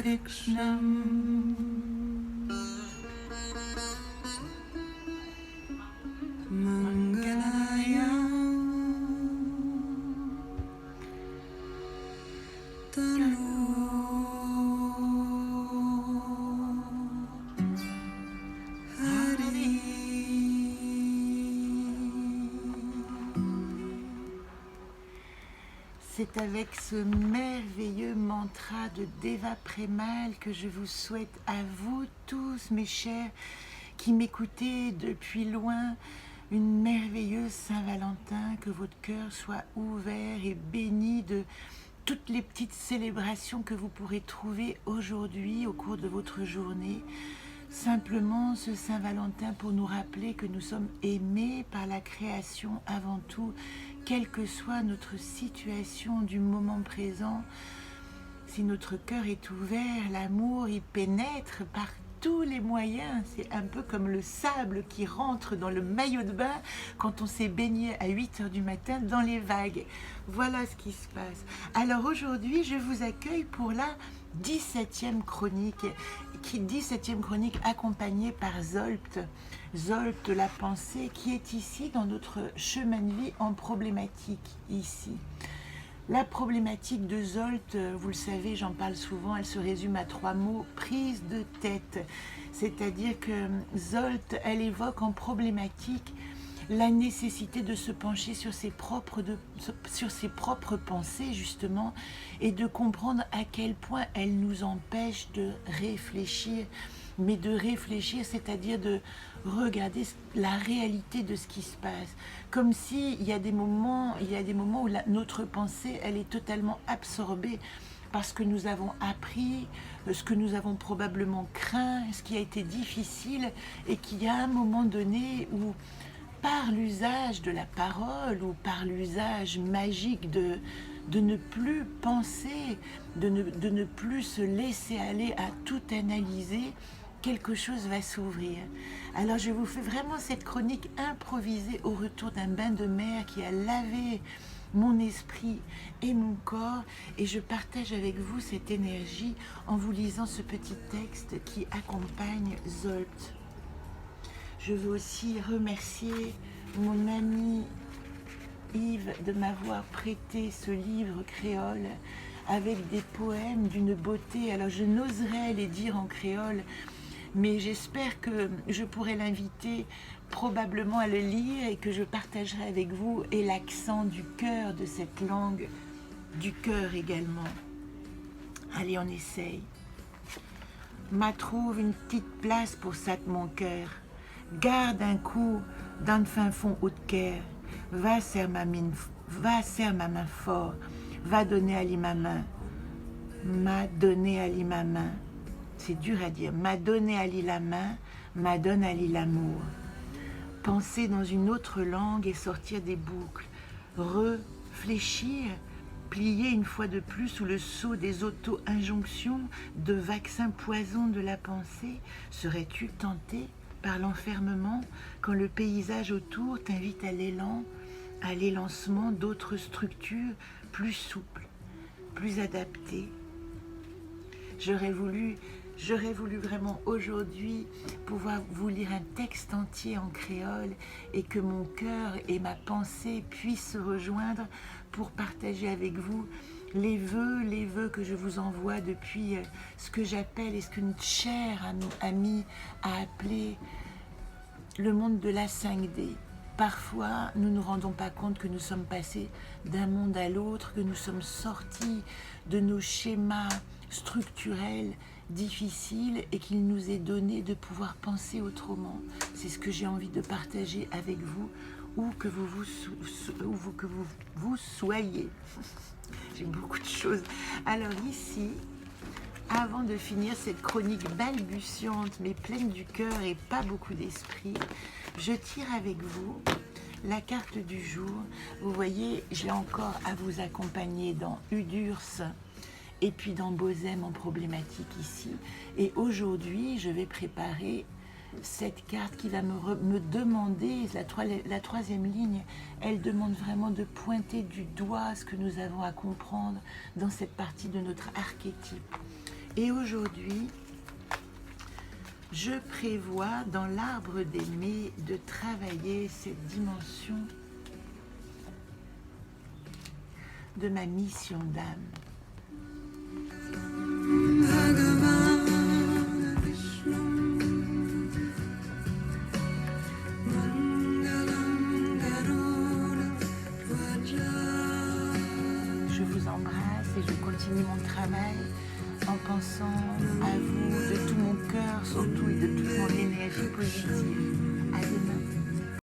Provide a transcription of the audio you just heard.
Krishnam Mangalaya Tanu Hari. C'est avec ce merveilleux mantra de Deva Premal que je vous souhaite à vous tous, mes chers, qui m'écoutez depuis loin, une merveilleuse Saint-Valentin, que votre cœur soit ouvert et béni de toutes les petites célébrations que vous pourrez trouver aujourd'hui au cours de votre journée. Simplement ce Saint-Valentin pour nous rappeler que nous sommes aimés par la création avant tout, quelle que soit notre situation du moment présent. Si notre cœur est ouvert, l'amour y pénètre par tous les moyens. C'est un peu comme le sable qui rentre dans le maillot de bain quand on s'est baigné à 8h du matin dans les vagues. Voilà ce qui se passe. Alors aujourd'hui, je vous accueille pour la 17e chronique, 17e chronique accompagnée par Zolt, Zolt la pensée, qui est ici dans notre chemin de vie en problématique ici. La problématique de Zolt, vous le savez, j'en parle souvent, elle se résume à 3 mots, prise de tête. C'est-à-dire que Zolt, elle évoque en problématique la nécessité de se pencher sur ses propres pensées, justement, et de comprendre à quel point elles nous empêchent de réfléchir. Mais de réfléchir, c'est-à-dire de regarder la réalité de ce qui se passe. Comme si il y a des moments où notre pensée, elle est totalement absorbée par ce que nous avons appris, ce que nous avons probablement craint, ce qui a été difficile, et qu'il y a un moment donné où, par l'usage de la parole ou par l'usage magique de ne plus penser, de ne plus se laisser aller à tout analyser, quelque chose va s'ouvrir. Alors je vous fais vraiment cette chronique improvisée au retour d'un bain de mer qui a lavé mon esprit et mon corps, et je partage avec vous cette énergie en vous lisant ce petit texte qui accompagne Zolt. Je veux aussi remercier mon ami Yves de m'avoir prêté ce livre créole avec des poèmes d'une beauté. Alors je n'oserais les dire en créole, mais j'espère que je pourrai l'inviter probablement à le lire et que je partagerai avec vous et l'accent du cœur de cette langue, du cœur également. Allez, on essaye. Ma trouve une petite place pour ça de mon cœur. Garde un coup dans le fin fond haut de cœur. Va serre ma main fort. Va donner à lui ma main. M'a donné à lui ma main. C'est dur à dire. M'a donné à lui la main. M'a donné à lui l'amour. Penser dans une autre langue et sortir des boucles. Réfléchir. Plier une fois de plus sous le sceau des auto-injonctions de vaccins poison de la pensée. Serais-tu tenté par l'enfermement quand le paysage autour t'invite à l'élancement d'autres structures plus souples, plus adaptées? J'aurais voulu vraiment aujourd'hui pouvoir vous lire un texte entier en créole et que mon cœur et ma pensée puissent se rejoindre pour partager avec vous les vœux que je vous envoie depuis ce que j'appelle et ce qu'une chère amie a appelé le monde de la 5D. Parfois, nous ne nous rendons pas compte que nous sommes passés d'un monde à l'autre, que nous sommes sortis de nos schémas structurels difficiles et qu'il nous est donné de pouvoir penser autrement. C'est ce que j'ai envie de partager avec vous, où que vous soyez. J'ai beaucoup de choses. Alors ici, avant de finir cette chronique balbutiante mais pleine du cœur et pas beaucoup d'esprit, je tire avec vous la carte du jour. Vous voyez, j'ai encore à vous accompagner dans Udurs et puis dans Bozem en problématique ici. Et aujourd'hui, je vais préparer cette carte qui va me demander, la troisième ligne, elle demande vraiment de pointer du doigt ce que nous avons à comprendre dans cette partie de notre archétype. Et aujourd'hui, je prévois dans l'arbre d'aimer de travailler cette dimension de ma mission d'âme. Je vous embrasse et je continue mon travail en pensant à vous de tout mon cœur surtout et de toute mon énergie positive. À demain.